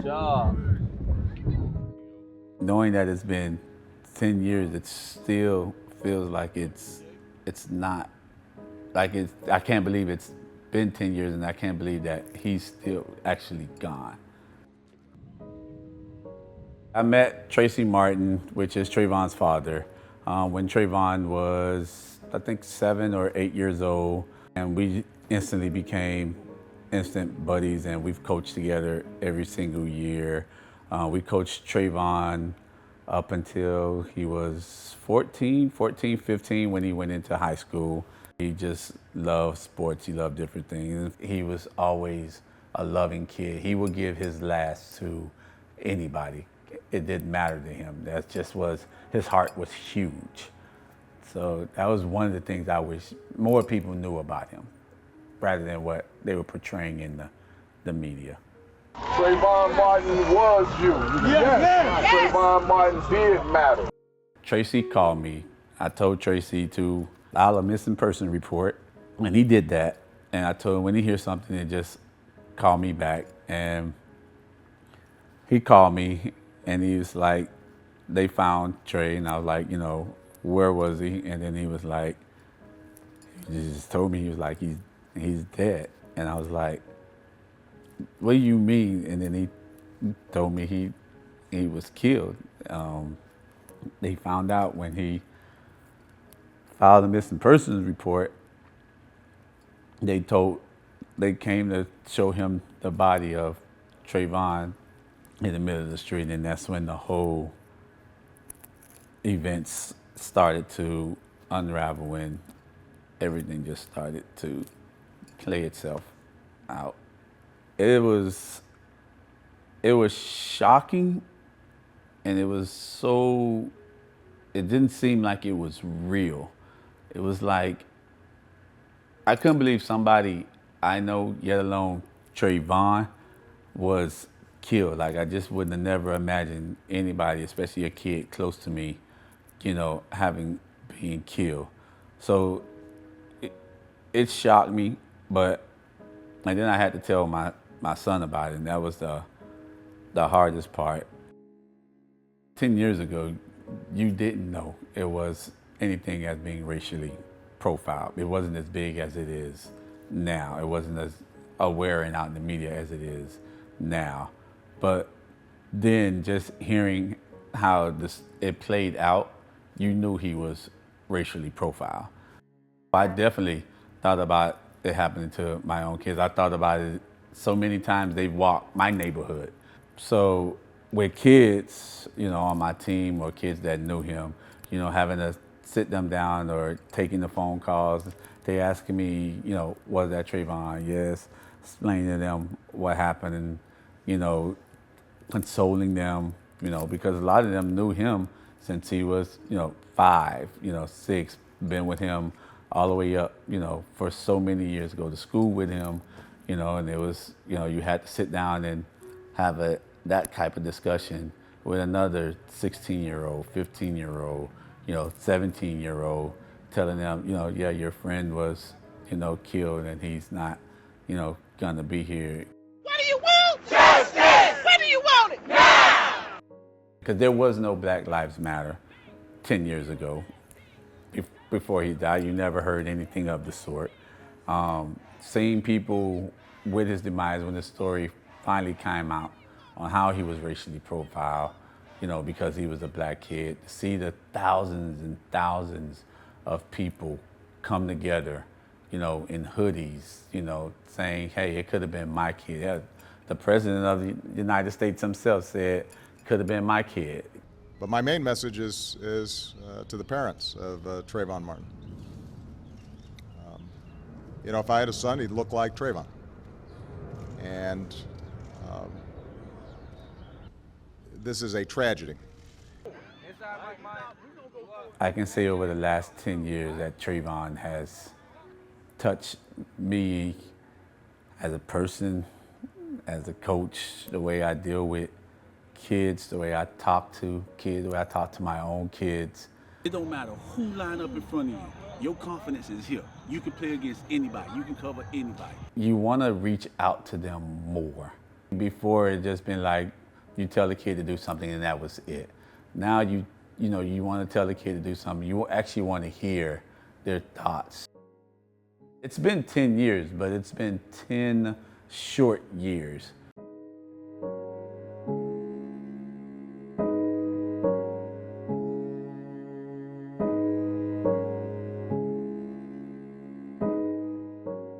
job. Knowing that it's been 10 years, it still feels like it's not, like it's, I can't believe it's been 10 years and I can't believe that he's still actually gone. I met Tracy Martin, which is Trayvon's father, when Trayvon was, I think, 7 or 8 years old. And we instantly became instant buddies, and we've coached together every single year. We coached Trayvon up until he was 14, 15 when he went into high school. He just loved sports, he loved different things. He was always a loving kid. He would give his last to anybody. It didn't matter to him. That just was, his heart was huge. So that was one of the things I wish more people knew about him, rather than what they were portraying in the media. Trayvon Martin was you. Yes. Trayvon Martin did matter. Tracy called me. I told Tracy to file a missing person report, and he did that. And I told him when he hears something, to just call me back. And he called me, and he was like, they found Trey, and I was like, you know, where was he? And then he was like, he just told me, he was like, he's dead. And I was like, what do you mean? And then he told me he was killed. They found out when he filed a missing persons report. They came to show him the body of Trayvon in the middle of the street, and that's when the whole events started to unravel and everything just started to play itself out. It was shocking, and it didn't seem like it was real. It was like, I couldn't believe somebody I know, yet alone Trayvon, was killed. Like, I just wouldn't have never imagined anybody, especially a kid close to me, you know, being killed. So it shocked me, and then I had to tell my son about it, and that was the hardest part. 10 years ago, you didn't know it was anything as being racially profiled. It wasn't as big as it is now. It wasn't as aware and out in the media as it is now. But then just hearing how it played out, you knew he was racially profiled. I definitely thought about it happening to my own kids. I thought about it so many times. They've walked my neighborhood. So with kids, you know, on my team, or kids that knew him, you know, having to sit them down or taking the phone calls, they asking me, you know, was that Trayvon? Yes. Explaining to them what happened, and, you know, consoling them, you know, because a lot of them knew him since he was, you know, 5, you know, 6, been with him all the way up, you know, for so many years, go to school with him, you know, and it was, you know, you had to sit down and have that type of discussion with another 16-year-old, 15-year-old, you know, 17-year-old, telling them, you know, yeah, your friend was, you know, killed, and he's not, you know, gonna be here. What do you want? Justice! When do you want it? Now! Because there was no Black Lives Matter 10 years ago. Before he died, you never heard anything of the sort. Seeing people with his demise, when the story finally came out on how he was racially profiled, you know, because he was a black kid, to see the thousands and thousands of people come together, you know, in hoodies, you know, saying, hey, it could have been my kid. Yeah, the president of the United States himself said, it could have been my kid. But my main message is to the parents of Trayvon Martin. You know, if I had a son, he'd look like Trayvon. And this is a tragedy. I can say over the last 10 years that Trayvon has touched me as a person, as a coach, the way I deal with kids, the way I talk to kids, the way I talk to my own kids. It don't matter who line up in front of you. Your confidence is here. You can play against anybody. You can cover anybody. You want to reach out to them more. Before it just been like, you tell the kid to do something and that was it. Now you want to tell the kid to do something, you actually want to hear their thoughts. It's been 10 years, but it's been 10 short years.